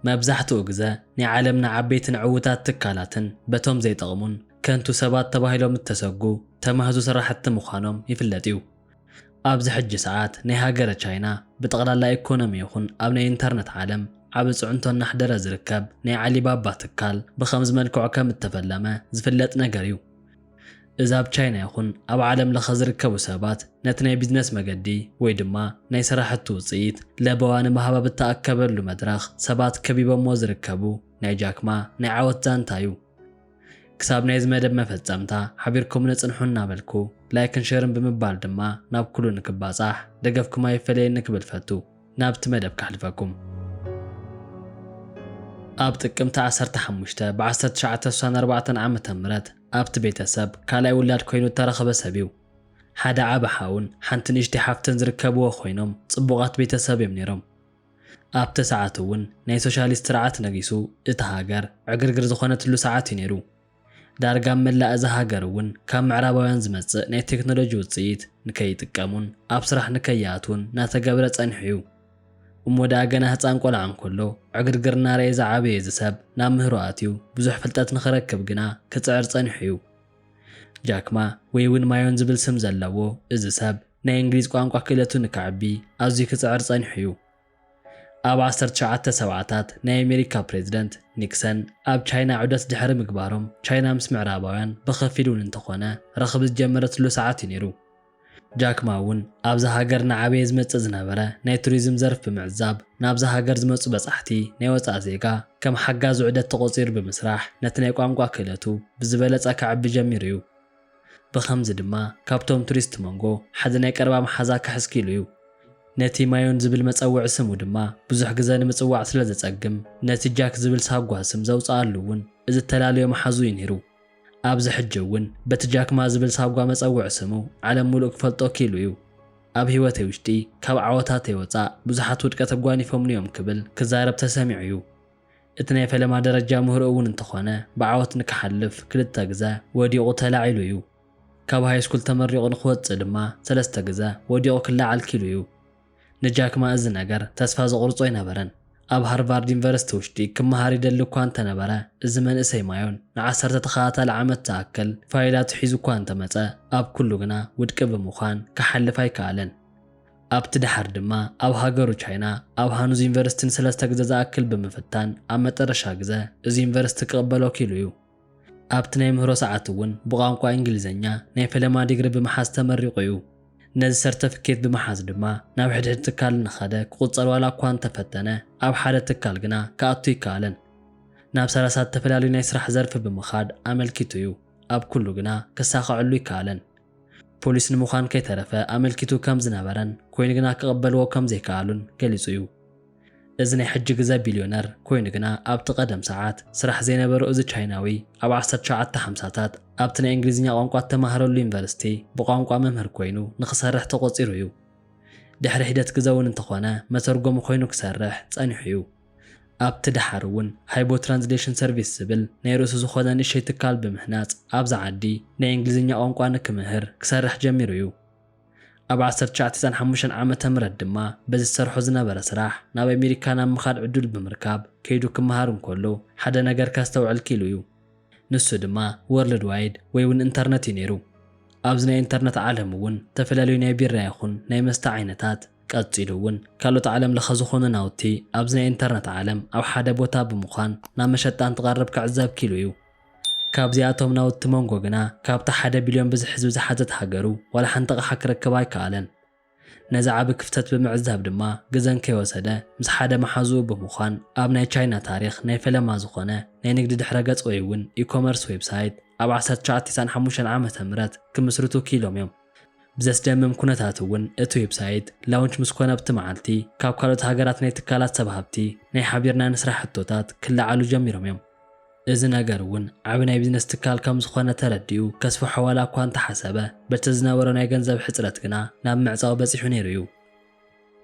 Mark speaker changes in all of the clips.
Speaker 1: መብዛሕትኡ ግዜ ናይ ዓለምና ዓበይትን ዕውታት ትካላትን በቶም ዘይጠቕሙን ከንቱ ሰባት ተባሂሎም እተሰጉ ተማህዙ ስራሕቲ ምዃኖም ይፍለጥ እዩ። ኣብዚ ሕጂ ሰዓት ናይ ሃገረ ቻይና ብጠቕላላ ኢኮኖሚ ይኹን ኣብ ናይ ኢንተርኔት ዓለም ዓብ ጽዕንቶ እናሕደረ ዝርከብ ናይ ዓሊባባ ትካል ብኸምዚ መልክዑ ከም እተፈለመ ዝፍለጥ ነገር እዩ። እዚ ኣብ ቻይና ይኹን ኣብ ዓለም ለኸ ዝርከቡ ሰባት ነቲ ናይ ቢዝነስ መገዲ ወይ ድማ ናይ ስራሕቲ ውፅኢት ለበዋ ንምሃብ ብተኣከበሉ መድረኽ ሰባት ከቢቦሞ ዝርከቡ ናይ ጃክማ ናይ ዓወት ዛንታ እዩ። ክሳብ ናይ ዝመደብ መፈጸምታ ሓቢርኩም ንጽንሑ እናበልኩ ላይክን ሼርን ብምባል ድማ ናብ ኩሉ ንክባጻሕ ደገፍኩም ኣይፈለየኒ ክብል ፈቱ ናብቲ መደብ ካሕልፈኩም። ኣብ ጥቅምቲ 15 ብ1994 ዓመተ ምህረት ኣብቲ ቤተሰብ ካልኣይ ውላድ ኮይኑ ተረኸበ ሰብ እዩ። ሓደ ዓብ ሓውን ሓንቲ ንእሽተይ ሓፍትን ዝርከብዎ ኮይኖም ጽቡቓት ቤተሰብ እዮም ነይሮም። ኣብቲ ሰዓት እውን ናይ ሶሻሊስት ስርዓት ነጊሱ እቲ ሃገር ዕግርግር ዝኾነትሉ ሰዓት እዩ ነይሩ። ዳርጋ መላእ እዚ ሃገር እውን ካብ ምዕራባውያን ዝመጽእ ናይ ቴክኖሎጂ ውፅኢት ንከይጥቀሙን ኣብ ስራሕ ንከይኣቱን እናተገብረ ጸኒሑ እዩ። እሞዳ ገና ህፃን ቆልዓ እንከሎ ዕግርግር እናረየ ዝዓበየ እዚ ሰብ ናብ ምህሮ ኣትዩ ብዙሕ ፍልጠት ንኽረክብ ግና ክፅዕር ጸኒሑ እዩ። ጃክማ ወይ እውን ማዮን ዝብል ስም ዘለዎ እዚ ሰብ ናይ እንግሊዝ ቋንቋ ክእለቱ ንከዕቢ ኣዝዩ ክፅዕር ጸኒሑ እዩ። ኣብ 1970ታት ናይ ኣሜሪካ ፕሬዝደንት ኒክሰን ኣብ ቻይና ዑደት ድሕሪ ምግባሮም ቻይና ምስ ምዕራባውያን ብኸፊል እውን እንተኾነ ረኽቢ ዝጀመረትሉ ሰዓት እዩ ነይሩ። ጃክማ እውን ኣብዛ ሃገር ንዓበየ ዝመጽእ ዝነበረ ናይ ቱሪዝም ዘርፍ ብምዕዛብ ናብዛ ሃገር ዝመጹ በጻሕቲ ናይ ወፃእ ዜጋ ከም ሓጋዝ ዑደት ተቖጺሩ ብምስራሕ ነቲ ናይ ቋንቋ ክእለቱ ብዝበለጸ ከዕቢ ጀሚሩ እዩ። ብኸምዚ ድማ ካብቶም ቱሪስት መንጎ ሓደ ናይ ቀረባ መሓዛ ክሕዝኪሉ እዩ። ነቲ ማዮን ዝብል መጸውዒ ስሙ ድማ ብዙሕ ግዜ ንምጽዋዕ ስለ ዘጸግም ነቲ ጃክ ዝብል ሳጓ ስም ዘውፅኣሉ እውን እዚ ተላለዮ መሓዙ እዩ ነይሩ። ኣብዚ ሕጂ እውን በቲ ጃክማ ዝብል ሳጓ መጸውዒ ስሙ ዓለም ሙሉእ ክፈልጦ ኪሉ እዩ። ኣብ ህይወተይ ውሽጢ ካብ ዓወታተይ ወፃእ ብዙሓት ውድቀት ኣጓኒፎምኒ እዮም ክብል ክዛረብ ተሰሚዑ እዩ። እቲ ናይ ፈለማ ደረጃ ምህሮ እውን እንተኾነ ብዓወት ንክሓልፍ 2 ግዜ ወዲቑ ተላዒሉ እዩ። ካብ ሃይስኩል ተመሪቑ ንክወፅእ ድማ 3 ግዜ ወዲቑ ክላዓል ኪሉ እዩ። ንጃክማ እዚ ነገር ተስፋ ዘቑርጾ ይነበረን። ኣብ ሃርቫርድ ዩኒቨርሲቲ ውሽጢ ክመሃር ይደሊ እኳ እንተነበረ እዚ መንእሰይ ማዮን ን10 ተኸታታሊ ዓመት ዝኣክል ፋይላቱ ሒዙ እኳ እንተመፀ ኣብ ኩሉ ግና ውድቂ ብምዃን ክሓልፍ ኣይከኣለን። ኣብቲ ድሓር ድማ ኣብ ሃገሩ ቻይና ኣብ ሃኑዝ ዩኒቨርሲቲን 3 ግዜ ዝኣክል ብምፍታን ኣብ መጨረሻ ግዜ እዚ ዩኒቨርሲቲ ክቕበሎ ኪሉ እዩ። ኣብቲ ናይ ምህሮ ሰዓት እውን ብቋንቋ እንግሊዝኛ ናይ ፈለማ ዲግሪ ብምሓዝ ተመሪቑ እዩ። ነዚ ሰርተፊኬት ብምሓዝ ድማ ናብ ሕድሕድ ትካል ንኸደ ክቁፀር ዋላ እኳ እንተፈተነ ኣብ ሓደ ትካል ግና ክኣቱ ይከኣለን። ናብ 30 ተፈላለዩ ናይ ስራሕ ዘርፊ ብምኻድ ኣመልኪቱ እዩ። ኣብ ኩሉ ግና ክሳኸዐሉ ይከኣለን። ፖሊስ ንምዃን ከይተረፈ ኣመልኪቱ ከም ዝነበረን ኮይኑ ግና ክቕበልዎ ከም ዘይከኣሉን ገሊጹ እዩ። እዚ ናይ ሕጂ ግዜ ቢልዮነር ኮይኑ ግና ኣብቲ ቀደም ሰዓት ስራሕ ዘይነበሮ እዚ ቻይናዊ ኣብ 1950ታት ኣብቲ ናይ እንግሊዝኛ ቋንቋ ተማሃረሉ ዩኒቨርሲቲ ብቋንቋ መምህር ኮይኑ ንኽሰርሕ ተቖጺሩ እዩ። ድሕሪ ሂደት ግዜ እውን እንተኾነ መተርጎሚ ኮይኑ ክሰርሕ ጸኒሑ እዩ። ኣብቲ ድሓር እውን ሃይቦ ትራንስሌሽን ሰርቪስ ዝብል ናይ ርእሱ ዝኾነ ንእሽተይ ትካል ብምህናፅ ኣብዛ ዓዲ ናይ እንግሊዝኛ ቋንቋ ንክምህር ክሰርሕ ጀሚሩ እዩ። ኣብ 1995 ዓመተ ምህረት ድማ በዚ ዝሰርሖ ዝነበረ ስራሕ ናብ ኣሜሪካ ናብ ምኻድ ዕድል ብምርካብ ከይዱ ክመሃር እንከሎ ሓደ ነገር ከስተውዕል ኪሉ እዩ። ንሱ ድማ ወርልድ ዋይድ ወይ እውን ኢንተርኔት እዩ ነይሩ። ኣብዚ ናይ ኢንተርኔት ዓለም እውን ተፈላለዩ ናይ ቢራ ይኹን ናይ መስተ ዓይነታት ቀፂሉ እውን ካልኦት ዓለም ለኸ ዝኾኑ ናውቲ ኣብዚ ናይ ኢንተርኔት ዓለም ኣብ ሓደ ቦታ ብምዃን ናብ መሸጣ እንትቐርብ ክዕዘብ ኪሉ እዩ። ካብዚኣቶም ናውቲ መንጎ ግና ካብቲ 1 ቢልዮን ብዙሕ ህዝቢ ዝሓዘት ሃገሩ ዋላ ሓንቲ ኣቕሓ ክረክብ ኣይከኣለን። ነዚ ዓብ ክፍተት ብምዕዛብ ድማ ግዘን ከይወሰደ ምስ ሓደ መሓዝኡ ብምዃን ኣብ ናይ ቻይና ታሪኽ ናይ ፈለማ ዝኾነ ናይ ንግዲ ድሕረ ገጽ ወይ እውን ኢኮመርስ ዌብሳይት ኣብ 1995 ዓመተ ምህረት ክምስርቱ ኪሎም እዮም። ብዘስደምም ኩነታት እውን እቲ ዌብሳይት ላውንች ምስ ኮነ ኣብቲ መዓልቲ ካብ ካልኦት ሃገራት ናይ ትካላት ሰብሃብቲ ናይ ሓቢርና ንስራሕ ሕቶታት ክለዓሉ ጀሚሮም እዮም። እዚ ነገር እውን ዓብ ናይ ቢዝነስ ትካል ከም ዝኾነ ተረዲኡ ከስፍሖ ዋላ እኳ እንተሓሰበ በቲ ዝነበረ ናይ ገንዘብ ሕፅረት ግና ናብ ምዕፃው በፂሑ ነይሩ እዩ።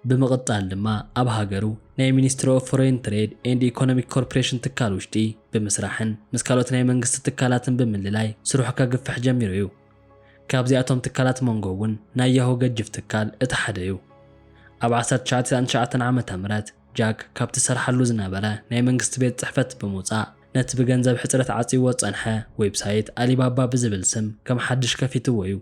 Speaker 1: ብምቕጣል ድማ ኣብ ሃገሩ ናይ ሚኒስትሪ ኦፍ ፎሬን ትሬድ ኤንድ ኢኮኖሚክ ኮርፖሬሽን ትካል ውሽጢ ብምስራሕን ምስ ካልኦት ናይ መንግስቲ ትካላትን ብምልላይ ስርሑ ከግፍሕ ጀሚሩ እዩ። ካብዚኣቶም ትካላት መንጎ እውን ናይ ያሆ ገጅፍ ትካል እቲ ሓደ እዩ። ኣብ 1999 ዓመተ ምህረት ጃክ ካብቲ ሰርሓሉ ዝነበረ ናይ መንግስቲ ቤት ጽሕፈት ብምውፃእ ነቲ ብገንዘብ ሕፅረት ዓፂዎ ጸንሐ ዌብሳይት አሊባባ ብዝብል ስም ከም ሓድሽ ከፊትዎ እዩ።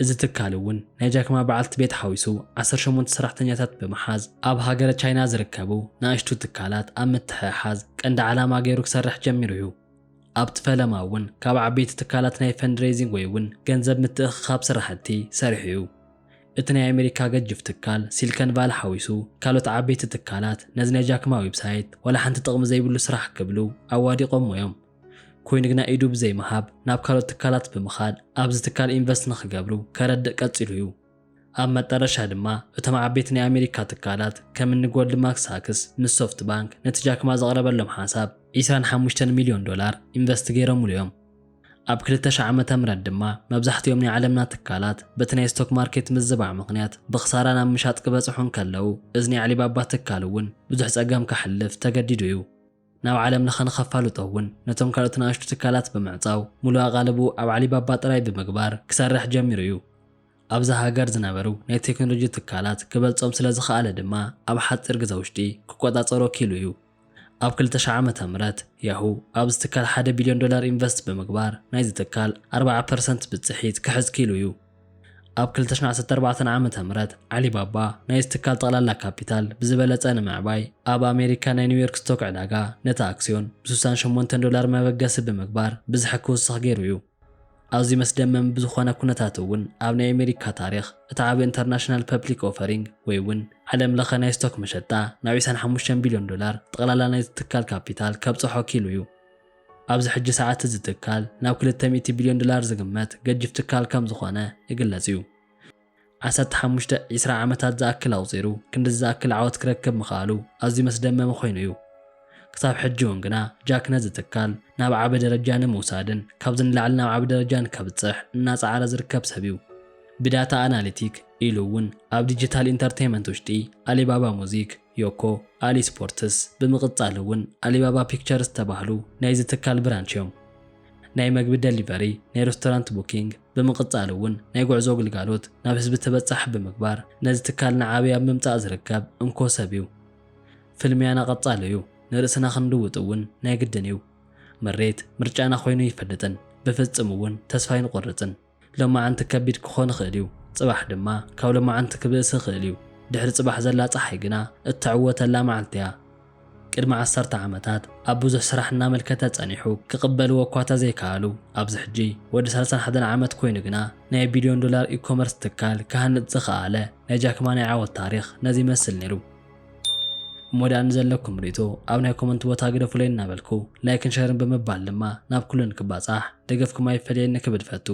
Speaker 1: እዚ ትካል እውን ናይ ጃክማ በዓልቲ ቤት ሓዊሱ 18 ሰራሕተኛታት ብምሓዝ ኣብ ሃገረ ቻይና ዝርከቡ ንኣሽቱ ትካላት ኣብ ምትሕሓዝ ቀንዲ ዓላማ ገይሩ ክሰርሕ ጀሚሩ እዩ። ኣብቲ ፈለማ እውን ካብ ዓበይቲ ትካላት ናይ ፈንድሬዚንግ ወይ እውን ገንዘብ ምትእኽኻብ ስራሕቲ ሰሪሑ እዩ። እቲ ናይ ኣሜሪካ ገጅፍ ትካል ሲሊከን ቫሊ ሓዊሱ ካልኦት ዓበይቲ ትካላት ነዚ ናይ ጃክማ ዌብሳይት ወላ ሓንቲ ጥቕሚ ዘይብሉ ስራሕ ክብሉ ኣዋዲቖም እዮም። ኮይኑ ግና ኢዱ ብዘይምሃብ ናብ ካልኦት ትካላት ብምኻድ ኣብዚ ትካል ኢንቨስት ንኽገብሩ ከረድእ ቀፂሉ እዩ። ኣብ መጨረሻ ድማ እቶም ዓበይቲ ናይ ኣሜሪካ ትካላት ከምኒ ጎልድማን ሳክስ ምስ ሶፍት ባንክ ነቲ ጃክማ ዘቕረበሎም ሓሳብ $25 ሚልዮን ኢንቨስት ገይሮምሉ እዮም። ኣብ 2000 ዓመተ ምህረት ድማ መብዛሕትኦም ናይ ዓለምና ትካላት በቲ ናይ ስቶክ ማርኬት ምዝባዕ ምኽንያት ብኽሳራ ናብ ምሻጥ ክበጽሑን ከለዉ እዚ ናይ አሊባባ ትካል እውን ብዙሕ ጸገም ከሕልፍ ተገዲዱ እዩ። ናብ ዓለም ለኸ ንኸፋልጦ እውን ነቶም ካልኦት ንኣሽቱ ትካላት ብምዕጻው ሙሉእ ኣቓልቡ ኣብ አሊባባ ጥራይ ብምግባር ክሰርሕ ጀሚሩ እዩ። ኣብዛ ሃገር ዝነበሩ ናይ ቴክኖሎጂ ትካላት ክበልጾም ስለ ዝኸኣለ ድማ ኣብ ሓፂር ግዜ ውሽጢ ክቆጻጸሮ ኪሉ እዩ። ኣብ 2000 ዓመተ ምህረት ያሁ ኣብዚ ትካል $1 ቢልዮን ኢንቨስት ብምግባር ናይዚ ትካል 40% ብጽሒት ክሕዝ ኪሉ እዩ። ኣብ 2014 ዓመተ ምህረት አሊባባ ናይዚ ትካል ጠቕላላ ካፒታል ብዝበለጸ ንምዕባይ ኣብ ኣሜሪካ ናይ ኒውዮርክ ስቶክ ዕዳጋ ነቲ ኣክስዮን $68 መበገሲ ብምግባር ብዝሕ ክውስኽ ገይሩ እዩ። ኣብዚ መስደመም ብዝኾነ ኩነታት እውን ኣብ ናይ ኣሜሪካ ታሪኽ እቲ ዓብዪ ኢንተርናሽናል ፐብሊክ ኦፈሪንግ ወይ እውን ዓለም ለኸ ናይ ስቶክ መሸጣ ናብ $25 ቢልዮን ጠቕላላ ናይዚ ትካል ካፒታል ከብጽሖ ኪሉ እዩ። ኣብዚ ሕጂ ሰዓት እዚ ትካል ናብ $200 ቢልዮን ዝግመት ገጅፍ ትካል ከም ዝኾነ ይግለጽ እዩ። 15-20 ዓመታት ዝኣክል ኣውፂሩ ክንዲ ዝኣክል ዓወት ክረክብ ምኽኣሉ ኣዝዩ መስደመሚ ኮይኑ እዩ። ክሳብ ሕጂ እውን ግና ጃክ ነዚ ትካል ናብ ዓበ ደረጃ ንምውሳድን ካብዚ ንላዕሊ ናብ ዓበ ደረጃ ንከብጽሕ እናጻዕረ ዝርከብ ሰብ እዩ። ብዳታ ኣናሊቲክ ኢሉ እውን ኣብ ዲጂታል ኢንተርቴይንመንት ውሽጢ አሊባባ ሙዚክ፣ ዮኮ፣ ኣሊ ስፖርትስ ብምቕጻል እውን አሊባባ ፒክቸርስ ተባህሉ ናይዚ ትካል ብራንች እዮም። ናይ መግቢ ደሊቨሪ፣ ናይ ሬስቶራንት ቡኪንግ ብምቕጻል እውን ናይ ጉዕዞ ግልጋሎት ናብ ህዝቢ ተበጻሕ ብምግባር ነዚ ትካል ንዓብይ ኣብ ምምጻእ ዝርከብ እንኮ ሰብ እዩ። ፍልሚያና ቐጻሊ እዩ። ንርእስና ክንድውጥ እውን ናይ ግድን እዩ። መሬት ምርጫና ኮይኑ ይፈልጥን ብፍጽም እውን ተስፋ ይንቆርጽን። ሎማዓንቲ ከቢድ ክኾን ይኽእል እዩ፣ ጽባሕ ድማ ካብ ሎማዓንቲ ክብእስ ይኽእል እዩ። ድሕሪ ጽባሕ ዘላ ፀሓይ ግና እትዕወተላ መዓልቲ እያ። ቅድሚ 10 ዓመታት ኣብ ብዙሕ ስራሕ እናመልከተ ጸኒሑ ክቕበልዎ እኳ ተዘይከኣሉ ኣብዚ ሕጂ ወዲ 31 ዓመት ኮይኑ ግና ናይ $1 ቢልዮን ኢኮመርስ ትካል ክሃንጽ ዝኸኣለ ናይ ጃክማ ናይ ዓወት ታሪኽ ነዚ ይመስል ነይሩ። ሞዳን ዘለኩም ሪቶ ኣብ ናይ ኮመንት ቦታ ግደፉለይ እናበልኩ ላይክን ሸርን ብምባል ድማ ናብ ኩሉን ክባጻሕ ደገፍኩም ኣይፈልየኒ ክብድ ፈቱ።